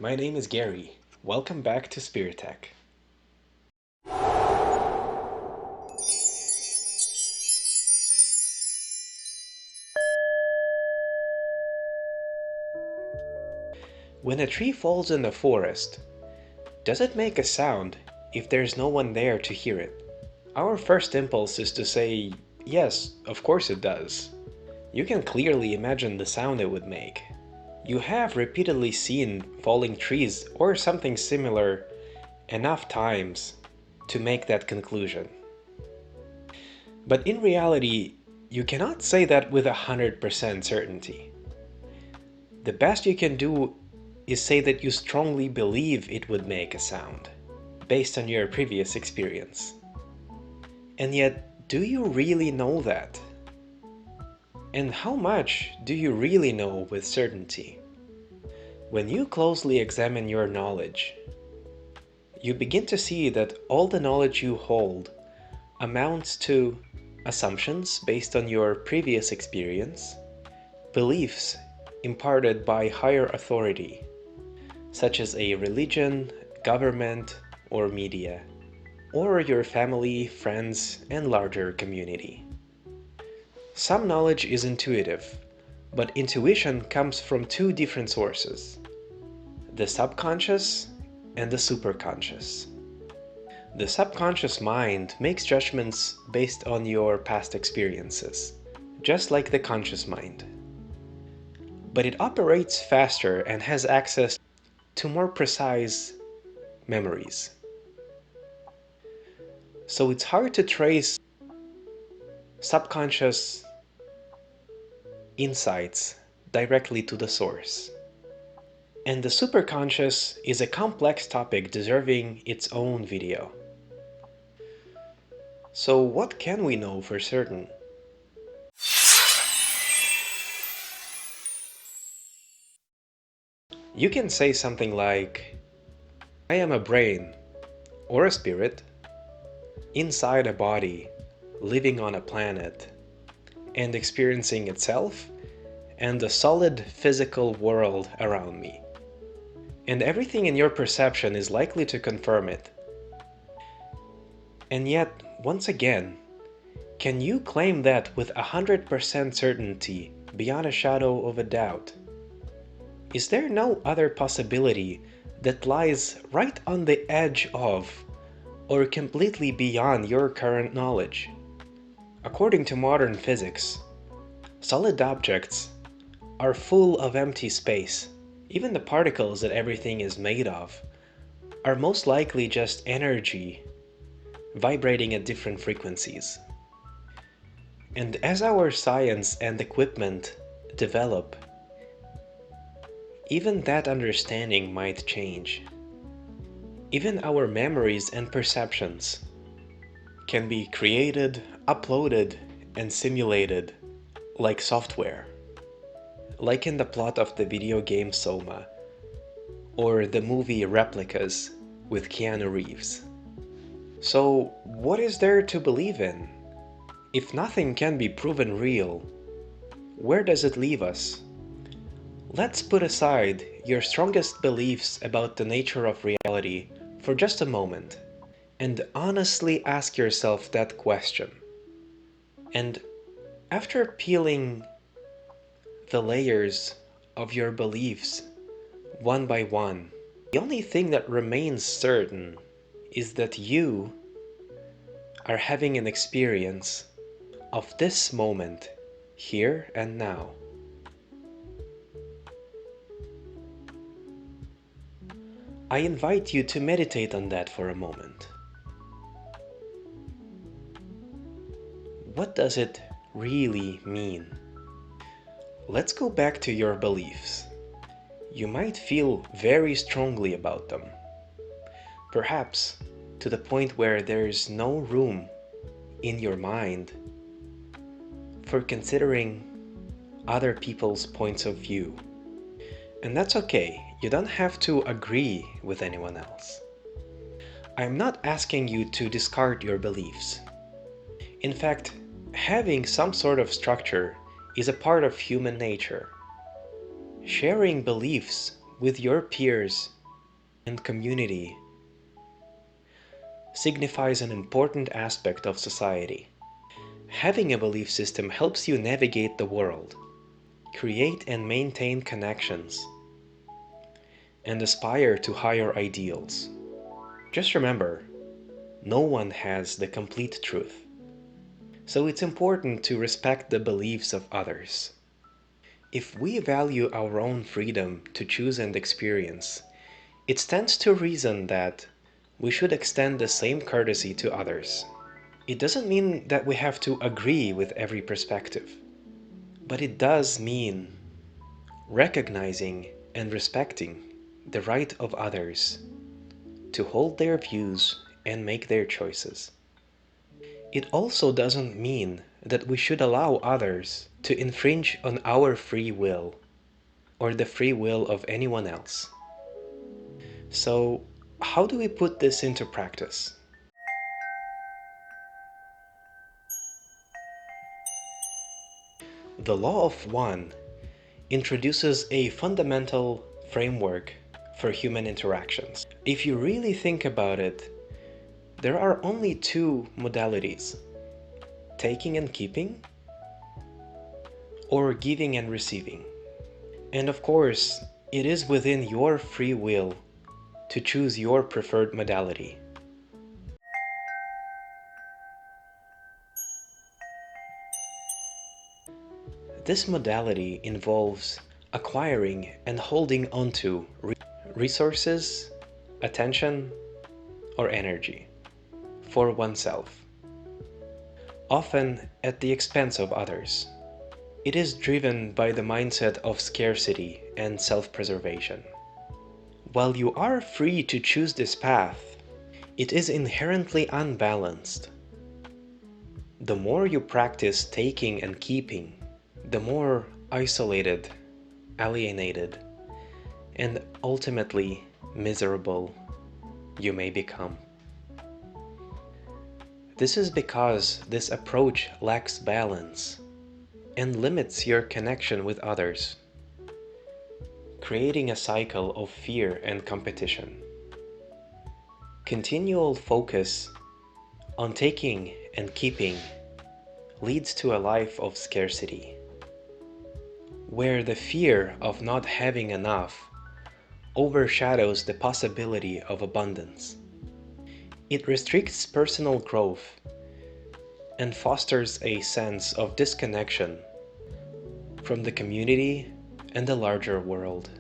my name is Gary. Welcome back to Spirit Tech. When a tree falls in the forest, does it make a sound if there's no one there to hear it? Our first impulse is to say, yes, of course it does. You can clearly imagine the sound it would make. You have repeatedly seen falling trees or something similar enough times to make that conclusion. But in reality, you cannot say that with 100% certainty. The best you can do is say that you strongly believe it would make a sound, based on your previous experience. And yet, do you really know that? And how much do you really know with certainty? When you closely examine your knowledge, you begin to see that all the knowledge you hold amounts to assumptions based on your previous experience, beliefs imparted by higher authority, such as a religion, government, or media, or your family, friends, and larger community. Some knowledge is intuitive, but intuition comes from two different sources: the subconscious and the superconscious. The subconscious mind makes judgments based on your past experiences, just like the conscious mind. But it operates faster and has access to more precise memories. So it's hard to trace subconscious insights directly to the source. And the superconscious is a complex topic deserving its own video. So what can we know for certain? You can say something like, I am a brain or a spirit inside a body, living on a planet, and experiencing itself and the solid physical world around me. And everything in your perception is likely to confirm it. And yet, once again, can you claim that with 100% certainty, beyond a shadow of a doubt? Is there no other possibility that lies right on the edge of, or completely beyond your current knowledge? According to modern physics, solid objects are full of empty space. Even the particles that everything is made of are most likely just energy vibrating at different frequencies. And as our science and equipment develop, even that understanding might change. Even our memories and perceptions can be created, uploaded, and simulated like software, like in the plot of the video game Soma, or the movie Replicas with Keanu Reeves. So, what is there to believe in? If nothing can be proven real, where does it leave us? Let's put aside your strongest beliefs about the nature of reality for just a moment and honestly ask yourself that question. And after peeling the layers of your beliefs one by one, the only thing that remains certain is that you are having an experience of this moment, here and now. I invite you to meditate on that for a moment. What does it really mean? Let's go back to your beliefs. You might feel very strongly about them, perhaps to the point where there's no room in your mind for considering other people's points of view. And that's okay, you don't have to agree with anyone else. I'm not asking you to discard your beliefs. In fact, having some sort of structure is a part of human nature. Sharing beliefs with your peers and community signifies an important aspect of society. Having a belief system helps you navigate the world, create and maintain connections, and aspire to higher ideals. Just remember, no one has the complete truth, so it's important to respect the beliefs of others. If we value our own freedom to choose and experience, it stands to reason that we should extend the same courtesy to others. It doesn't mean that we have to agree with every perspective, but it does mean recognizing and respecting the right of others to hold their views and make their choices. It also doesn't mean that we should allow others to infringe on our free will or the free will of anyone else. So, how do we put this into practice? The Law of One introduces a fundamental framework for human interactions. If you really think about it, there are only two modalities: taking and keeping, or giving and receiving. And of course, it is within your free will to choose your preferred modality. This modality involves acquiring and holding onto resources, attention, or energy for oneself, often at the expense of others. It is driven by the mindset of scarcity and self-preservation. While you are free to choose this path, it is inherently unbalanced. The more you practice taking and keeping, the more isolated, alienated, and ultimately miserable you may become. This is because this approach lacks balance and limits your connection with others, creating a cycle of fear and competition. Continual focus on taking and keeping leads to a life of scarcity, where the fear of not having enough overshadows the possibility of abundance. It restricts personal growth and fosters a sense of disconnection from the community and the larger world.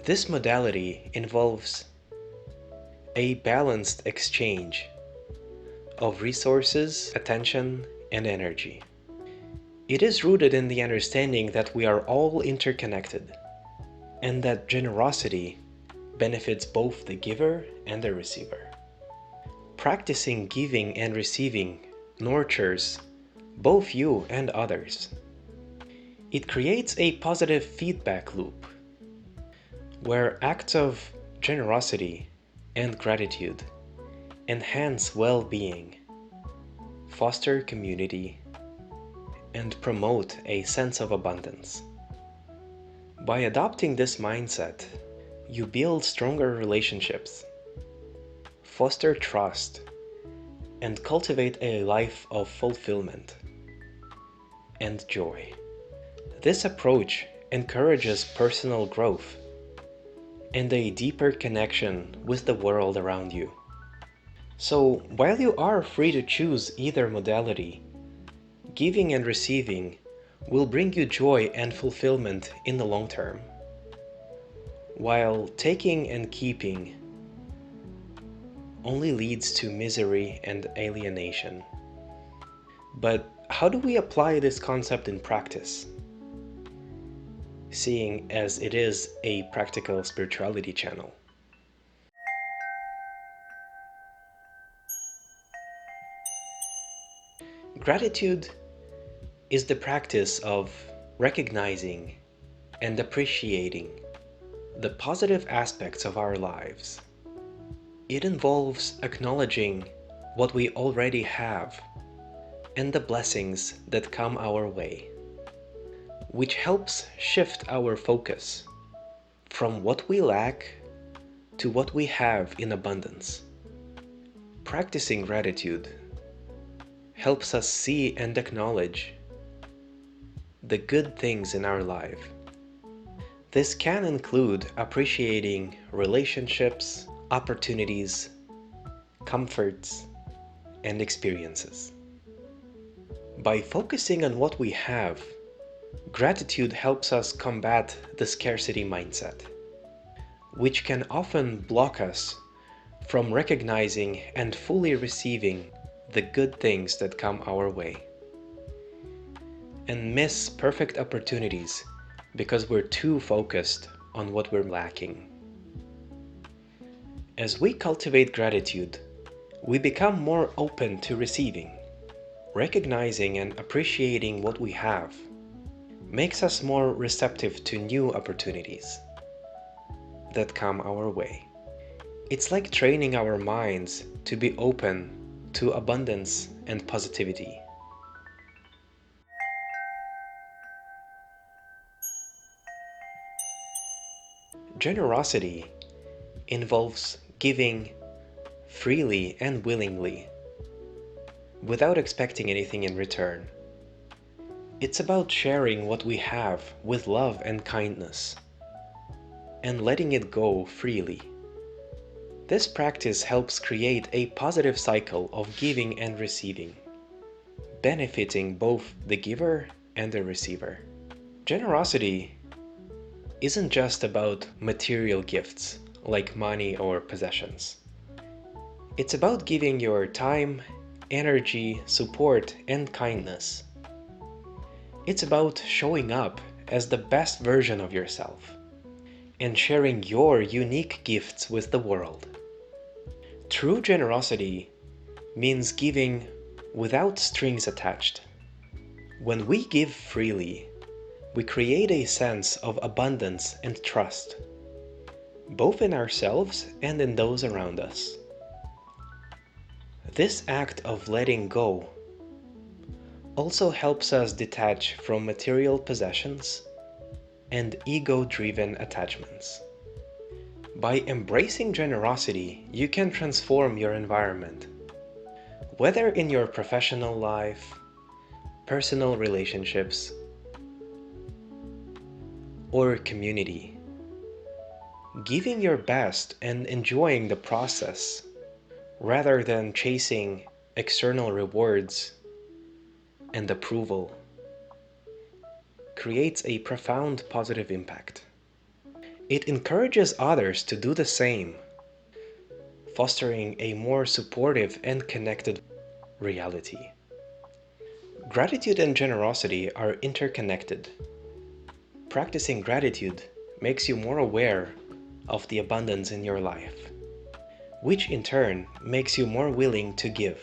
This modality involves a balanced exchange of resources, attention, and energy. It is rooted in the understanding that we are all interconnected, and that generosity benefits both the giver and the receiver. Practicing giving and receiving nurtures both you and others. It creates a positive feedback loop, where acts of generosity and gratitude enhance well-being, foster community, and promote a sense of abundance. By adopting this mindset, you build stronger relationships, foster trust, and cultivate a life of fulfillment and joy. This approach encourages personal growth and a deeper connection with the world around you. So, while you are free to choose either modality, giving and receiving will bring you joy and fulfillment in the long term, while taking and keeping only leads to misery and alienation. But how do we apply this concept in practice, seeing as it is a practical spirituality channel? Gratitude is the practice of recognizing and appreciating the positive aspects of our lives. It involves acknowledging what we already have and the blessings that come our way, which helps shift our focus from what we lack to what we have in abundance. Practicing gratitude helps us see and acknowledge the good things in our life. This can include appreciating relationships, opportunities, comforts, and experiences. By focusing on what we have, gratitude helps us combat the scarcity mindset, which can often block us from recognizing and fully receiving the good things that come our way, and miss perfect opportunities because we're too focused on what we're lacking. As we cultivate gratitude, we become more open to receiving. Recognizing and appreciating what we have makes us more receptive to new opportunities that come our way. It's like training our minds to be open to abundance and positivity. Generosity involves giving freely and willingly, without expecting anything in return. It's about sharing what we have with love and kindness, and letting it go freely. This practice helps create a positive cycle of giving and receiving, benefiting both the giver and the receiver. Generosity isn't just about material gifts like money or possessions. It's about giving your time, energy, support, and kindness. It's about showing up as the best version of yourself and sharing your unique gifts with the world. True generosity means giving without strings attached. When we give freely, we create a sense of abundance and trust, both in ourselves and in those around us. This act of letting go also helps us detach from material possessions and ego-driven attachments. By embracing generosity, you can transform your environment, whether in your professional life, personal relationships, or community. Giving your best and enjoying the process, rather than chasing external rewards and approval, creates a profound positive impact. It encourages others to do the same, fostering a more supportive and connected reality. Gratitude and generosity are interconnected. Practicing gratitude makes you more aware of the abundance in your life, which in turn makes you more willing to give.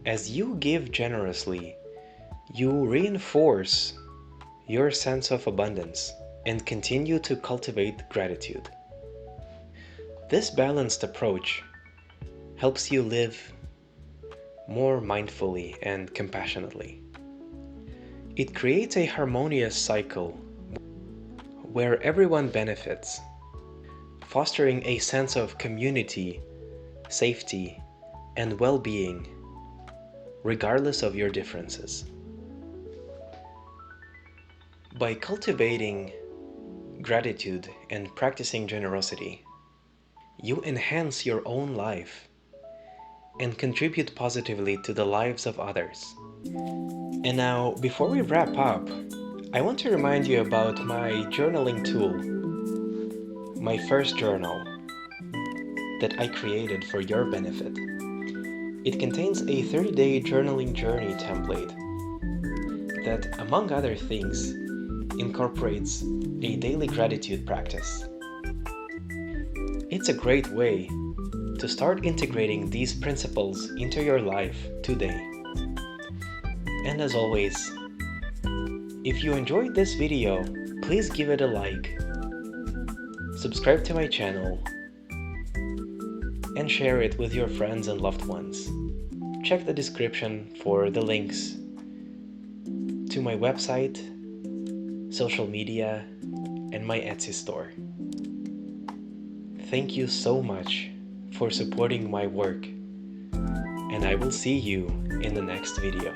As you give generously, you reinforce your sense of abundance and continue to cultivate gratitude. This balanced approach helps you live more mindfully and compassionately. It creates a harmonious cycle where everyone benefits, fostering a sense of community, safety, and well-being, regardless of your differences. By cultivating gratitude and practicing generosity, you enhance your own life and contribute positively to the lives of others. And now, before we wrap up, I want to remind you about my journaling tool, my first journal that I created for your benefit. It contains a 30-day journaling journey template that, among other things, incorporates a daily gratitude practice. It's a great way to start integrating these principles into your life today. And as always, if you enjoyed this video, please give it a like, subscribe to my channel, and share it with your friends and loved ones. check the description for the links to my website, social media, and my Etsy store. Thank you so much for supporting my work, and I will see you in the next video.